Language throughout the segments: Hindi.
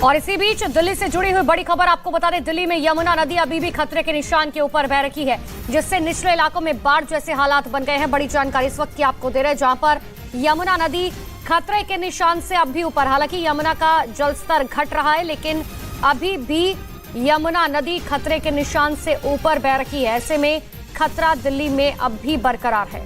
और इसी बीच दिल्ली से जुड़ी हुई बड़ी खबर आपको बता दें, दिल्ली में यमुना नदी अभी भी खतरे के निशान के ऊपर बह रही है, जिससे निचले इलाकों में बाढ़ जैसे हालात बन गए हैं। बड़ी जानकारी इस वक्त की आपको दे रहे हैं, जहां पर यमुना नदी खतरे के निशान से अब भी ऊपर। हालांकि यमुना का जलस्तर घट रहा है, लेकिन अभी भी यमुना नदी खतरे के निशान से ऊपर बह रही है। ऐसे में खतरा दिल्ली में अब भी बरकरार है।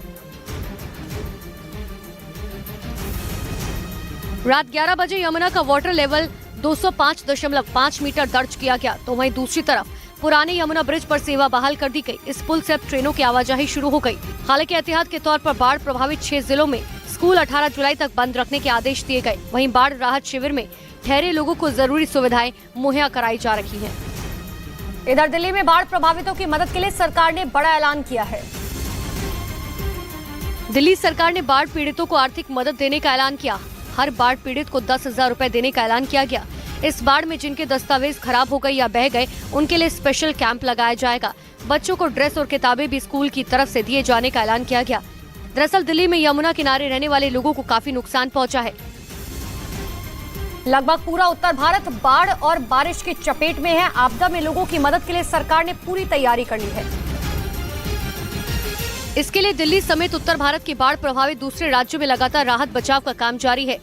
रात 11 बजे यमुना का वाटर लेवल 205.5 मीटर दर्ज किया गया, तो वहीं दूसरी तरफ पुराने यमुना ब्रिज पर सेवा बहाल कर दी गई। इस पुल से अब ट्रेनों की आवाजाही शुरू हो गई। हालांकि एहतियात के तौर पर बाढ़ प्रभावित 6 जिलों में स्कूल 18 जुलाई तक बंद रखने के आदेश दिए गए। वहीं बाढ़ राहत शिविर में ठहरे लोगों को जरूरी सुविधाएं मुहैया कराई जा रही हैं। इधर दिल्ली में बाढ़ प्रभावितों की मदद के लिए सरकार ने बड़ा ऐलान किया है। दिल्ली सरकार ने बाढ़ पीड़ितों को आर्थिक मदद देने का ऐलान किया। हर बाढ़ पीड़ित को 10,000 रुपए देने का ऐलान किया गया। इस बाढ़ में जिनके दस्तावेज खराब हो गए या बह गए, उनके लिए स्पेशल कैंप लगाया जाएगा। बच्चों को ड्रेस और किताबें भी स्कूल की तरफ से दिए जाने का ऐलान किया गया। दरअसल दिल्ली में यमुना किनारे रहने वाले लोगों को काफी नुकसान पहुंचा है। लगभग पूरा उत्तर भारत बाढ़ और बारिश की चपेट में है। आपदा में लोगों की मदद के लिए सरकार ने पूरी तैयारी कर ली है। इसके लिए दिल्ली समेत उत्तर भारत के बाढ़ प्रभावित दूसरे राज्यों में लगातार राहत बचाव का काम जारी है।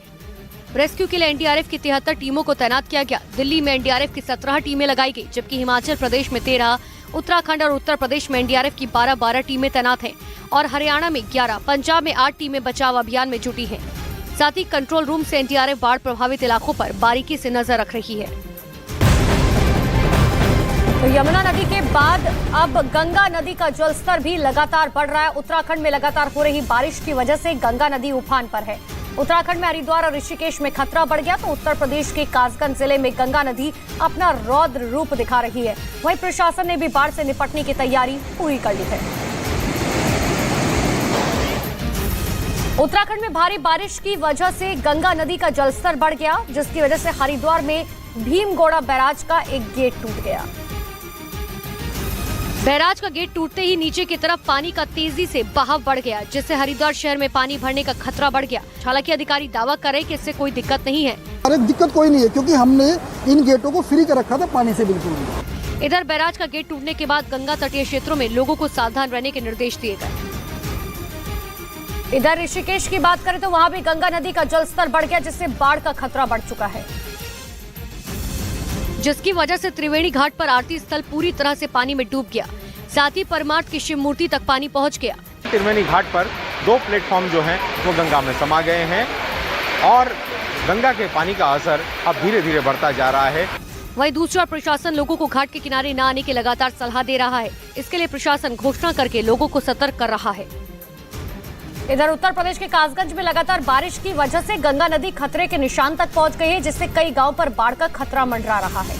रेस्क्यू के लिए एनडीआरएफ की 73 टीमों को तैनात किया गया। दिल्ली में एनडीआरएफ की 17 टीमें लगाई गई, जबकि हिमाचल प्रदेश में 13, उत्तराखंड और उत्तर प्रदेश में एनडीआरएफ की 12 टीमें तैनात हैं और हरियाणा में 11, पंजाब में 8 टीमें बचाव अभियान में जुटी हैं। साथ ही कंट्रोल रूम से एनडीआरएफ बाढ़ प्रभावित इलाकों पर बारीकी से नजर रख रही है। तो यमुना नदी के बाद अब गंगा नदी का जलस्तर भी लगातार बढ़ रहा है। उत्तराखंड में लगातार हो रही बारिश की वजह से गंगा नदी उफान पर है। उत्तराखंड में हरिद्वार और ऋषिकेश में खतरा बढ़ गया, तो उत्तर प्रदेश के कासगंज जिले में गंगा नदी अपना रौद्र रूप दिखा रही है। वहीं प्रशासन ने भी बाढ़ से निपटने की तैयारी पूरी कर ली है। उत्तराखंड में भारी बारिश की वजह से गंगा नदी का जलस्तर बढ़ गया, जिसकी वजह से हरिद्वार में भीमगोड़ा बैराज का एक गेट टूट गया। बैराज का गेट टूटते ही नीचे की तरफ पानी का तेजी से बहाव बढ़ गया, जिससे हरिद्वार शहर में पानी भरने का खतरा बढ़ गया। हालांकि अधिकारी दावा कर रहे हैं कि इससे कोई दिक्कत नहीं है। अरे दिक्कत कोई नहीं है, क्योंकि हमने इन गेटों को फ्री कर रखा था पानी से बिल्कुल। इधर बैराज का गेट टूटने के बाद गंगा तटीय क्षेत्रों में लोगों को सावधान रहने के निर्देश दिए गए। इधर ऋषिकेश की बात करें तो वहां भी गंगा नदी का जलस्तर बढ़ गया, जिससे बाढ़ का खतरा बढ़ चुका है, जिसकी वजह से त्रिवेणी घाट पर आरती स्थल पूरी तरह से पानी में डूब गया। साथ ही परमार्थ की शिव मूर्ति तक पानी पहुंच गया। त्रिवेणी घाट पर 2 प्लेटफॉर्म जो हैं वो गंगा में समा गए हैं और गंगा के पानी का असर अब धीरे धीरे बढ़ता जा रहा है। वहीं दूसरा प्रशासन लोगों को घाट के किनारे न आने की लगातार सलाह दे रहा है। इसके लिए प्रशासन घोषणा करके लोगों को सतर्क कर रहा है। इधर उत्तर प्रदेश के कासगंज में लगातार बारिश की वजह से गंगा नदी खतरे के निशान तक पहुंच गई है, जिससे कई गांव पर बाढ़ का खतरा मंडरा रहा है,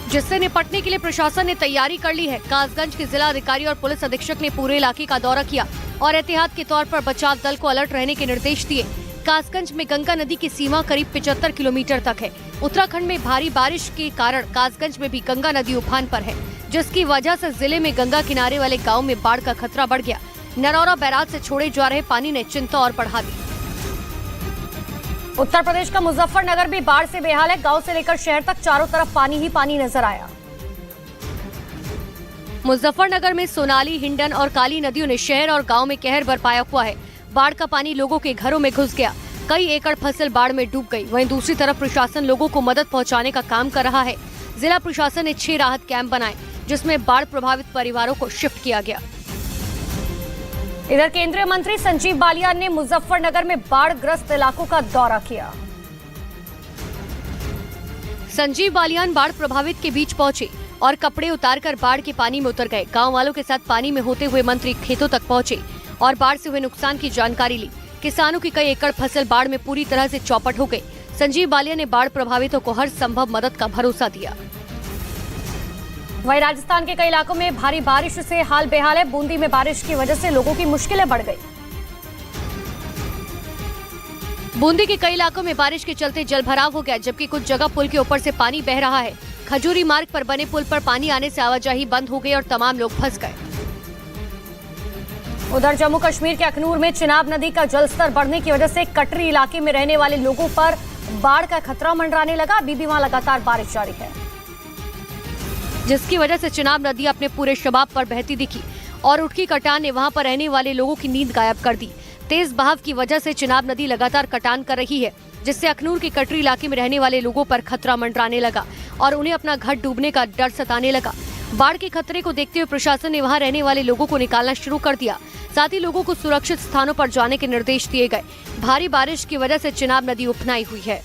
जिससे निपटने के लिए प्रशासन ने तैयारी कर ली है। कासगंज के जिला अधिकारी और पुलिस अधीक्षक ने पूरे इलाके का दौरा किया और एहतियात के तौर पर बचाव दल को अलर्ट रहने के निर्देश दिए। कासगंज में गंगा नदी की सीमा करीब 75 किलोमीटर तक है। उत्तराखंड में भारी बारिश के कारण कासगंज में भी गंगा नदी उफान पर है, जिसकी वजह से जिले में गंगा किनारे वाले गाँव में बाढ़ का खतरा बढ़ गया। नरौरा बैराज से छोड़े जा रहे पानी ने चिंता और बढ़ा दी। उत्तर प्रदेश का मुजफ्फरनगर भी बाढ़ से बेहाल है। गांव से लेकर शहर तक चारों तरफ पानी ही पानी नजर आया। मुजफ्फरनगर में सोनाली, हिंडन और काली नदियों ने शहर और गांव में कहर बरपाया हुआ है। बाढ़ का पानी लोगों के घरों में घुस गया। कई एकड़ फसल बाढ़ में डूब गई। वहीं दूसरी तरफ प्रशासन लोगों को मदद पहुंचाने का काम कर रहा है। जिला प्रशासन ने 6 राहत कैंप बनाए, जिसमें बाढ़ प्रभावित परिवारों को शिफ्ट किया गया। इधर केंद्रीय मंत्री संजीव बालियान ने मुजफ्फरनगर में बाढ़ग्रस्त इलाकों का दौरा किया। संजीव बालियान बाढ़ प्रभावित के बीच पहुंचे और कपड़े उतारकर बाढ़ के पानी में उतर गए। गांव वालों के साथ पानी में होते हुए मंत्री खेतों तक पहुंचे और बाढ़ से हुए नुकसान की जानकारी ली। किसानों की कई एकड़ फसल बाढ़ में पूरी तरह से चौपट हो गई। संजीव बालियान ने बाढ़ प्रभावितों को हर संभव मदद का भरोसा दिया। वहीं राजस्थान के कई इलाकों में भारी बारिश से हाल बेहाल है। बूंदी में बारिश की वजह से लोगों की मुश्किलें बढ़ गई। बूंदी के कई इलाकों में बारिश के चलते जलभराव हो गया, जबकि कुछ जगह पुल के ऊपर से पानी बह रहा है। खजूरी मार्ग पर बने पुल पर पानी आने से आवाजाही बंद हो गई और तमाम लोग फंस गए। उधर जम्मू कश्मीर के अखनूर में चिनाब नदी का जलस्तर बढ़ने की वजह से कटरी इलाके में रहने वाले लोगों पर बाढ़ का खतरा मंडराने लगा। अभी भी वहां लगातार बारिश जारी है, जिसकी वजह से चिनाब नदी अपने पूरे शबाब पर बहती दिखी और उटकी कटान ने वहां पर रहने वाले लोगों की नींद गायब कर दी। तेज बहाव की वजह से चिनाब नदी लगातार कटान कर रही है, जिससे अखनूर के कटरी इलाके में रहने वाले लोगों पर खतरा मंडराने लगा और उन्हें अपना घर डूबने का डर सताने लगा। बाढ़ के खतरे को देखते हुए प्रशासन ने वहां रहने वाले लोगों को निकालना शुरू कर दिया। साथ ही लोगों को सुरक्षित स्थानों पर जाने के निर्देश दिए गए। भारी बारिश की वजह से चिनाब नदी उफनाई हुई है।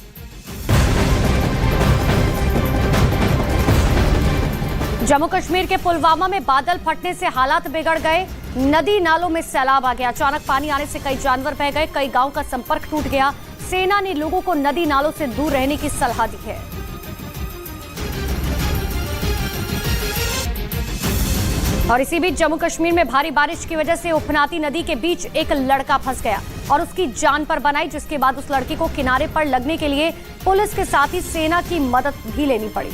जम्मू कश्मीर के पुलवामा में बादल फटने से हालात बिगड़ गए। नदी नालों में सैलाब आ गया। अचानक पानी आने से कई जानवर बह गए, कई गांव का संपर्क टूट गया। सेना ने लोगों को नदी नालों से दूर रहने की सलाह दी है। और इसी बीच जम्मू कश्मीर में भारी बारिश की वजह से उफनाती नदी के बीच एक लड़का फंस गया और उसकी जान पर बनाई, जिसके बाद उस लड़के को किनारे पर लगने के लिए पुलिस के साथ ही सेना की मदद भी लेनी पड़ी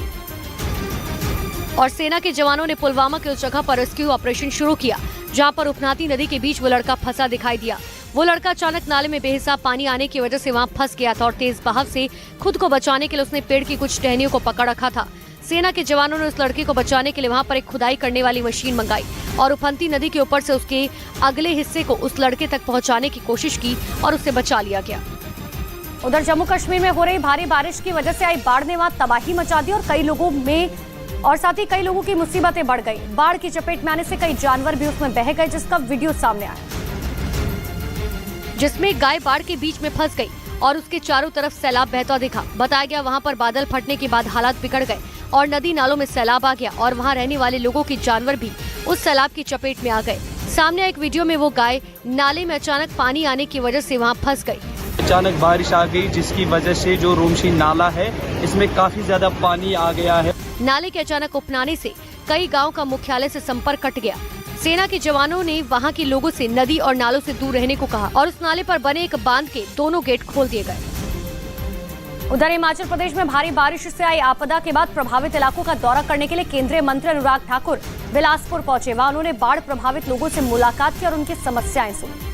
और सेना के जवानों ने पुलवामा के उस जगह पर रेस्क्यू ऑपरेशन शुरू किया जहां पर उफनाती नदी के बीच वो लड़का फंसा दिखाई दिया। वो लड़का अचानक नाले में बेहिसाब पानी आने की वजह से वहां फंस गया था और तेज बहाव से खुद को बचाने के लिए उसने पेड़ की कुछ टहनियों को पकड़ रखा था। सेना के जवानों ने उस लड़के को बचाने के लिए वहां पर एक खुदाई करने वाली मशीन मंगाई और उफनती नदी के ऊपर से उसके अगले हिस्से को उस लड़के तक पहुंचाने की कोशिश की और उसे बचा लिया गया। उधर जम्मू कश्मीर में हो रही भारी बारिश की वजह से आई बाढ़ ने वहां तबाही मचा दी और साथ ही कई लोगों की मुसीबतें बढ़ गई। बाढ़ की चपेट में आने से कई जानवर भी उसमें बह गए, जिसका वीडियो सामने आया, जिसमें गाय बाढ़ के बीच में फंस गई और उसके चारों तरफ सैलाब बहता दिखा। बताया गया वहां पर बादल फटने के बाद हालात बिगड़ गए और नदी नालों में सैलाब आ गया और वहां रहने वाले लोगों के जानवर भी उस सैलाब की चपेट में आ गए। सामने एक वीडियो में वो गाय नाले में अचानक पानी आने की वजह से वहां फंस गई। अचानक बारिश आ गई, जिसकी वजह से जो रोमशी नाला है इसमें काफी ज्यादा पानी आ गया है। नाले के अचानक उफनाने से कई गांव का मुख्यालय से संपर्क कट गया। सेना के जवानों ने वहां के लोगों से नदी और नालों से दूर रहने को कहा और उस नाले पर बने एक बांध के दोनों गेट खोल दिए गए। उधर हिमाचल प्रदेश में भारी बारिश से आई आपदा के बाद प्रभावित इलाकों का दौरा करने के लिए केंद्रीय मंत्री अनुराग ठाकुर बिलासपुर पहुंचे। वहां उन्होंने बाढ़ प्रभावित लोगों से मुलाकात की और उनकी समस्याएं सुनी।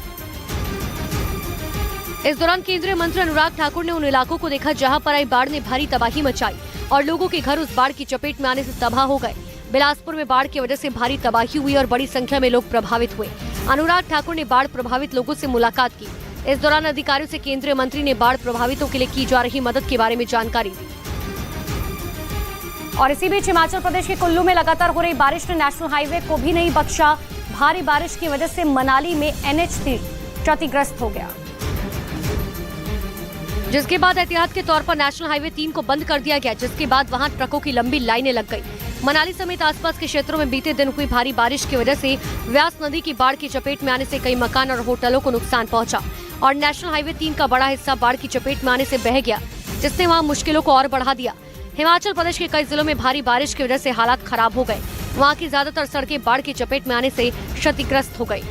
इस दौरान केंद्रीय मंत्री अनुराग ठाकुर ने उन इलाकों को देखा जहां पर आई बाढ़ ने भारी तबाही मचाई और लोगों के घर उस बाढ़ की चपेट में आने से तबाह हो गए। बिलासपुर में बाढ़ की वजह से भारी तबाही हुई और बड़ी संख्या में लोग प्रभावित हुए। अनुराग ठाकुर ने बाढ़ प्रभावित लोगों से मुलाकात की। इस दौरान अधिकारियों से केंद्रीय मंत्री ने बाढ़ प्रभावितों के लिए की जा रही मदद के बारे में जानकारी दी। और इसी बीच हिमाचल प्रदेश के कुल्लू में लगातार हो रही बारिश ने नेशनल हाईवे को भी नहीं बख्शा। भारी बारिश की वजह से मनाली में NH3 क्षतिग्रस्त हो गया, जिसके बाद एहतियात के तौर पर नेशनल हाईवे 3 को बंद कर दिया गया, जिसके बाद वहां ट्रकों की लंबी लाइनें लग गई। मनाली समेत आसपास के क्षेत्रों में बीते दिन हुई भारी बारिश की वजह से व्यास नदी की बाढ़ की चपेट में आने से कई मकान और होटलों को नुकसान पहुंचा और नेशनल हाईवे 3 का बड़ा हिस्सा बाढ़ की चपेट में आने से बह गया, जिसने वहां मुश्किलों को और बढ़ा दिया। हिमाचल प्रदेश के कई जिलों में भारी बारिश की वजह से हालात खराब हो गए। वहां की ज्यादातर सड़कें बाढ़ की चपेट में आने से क्षतिग्रस्त हो गई।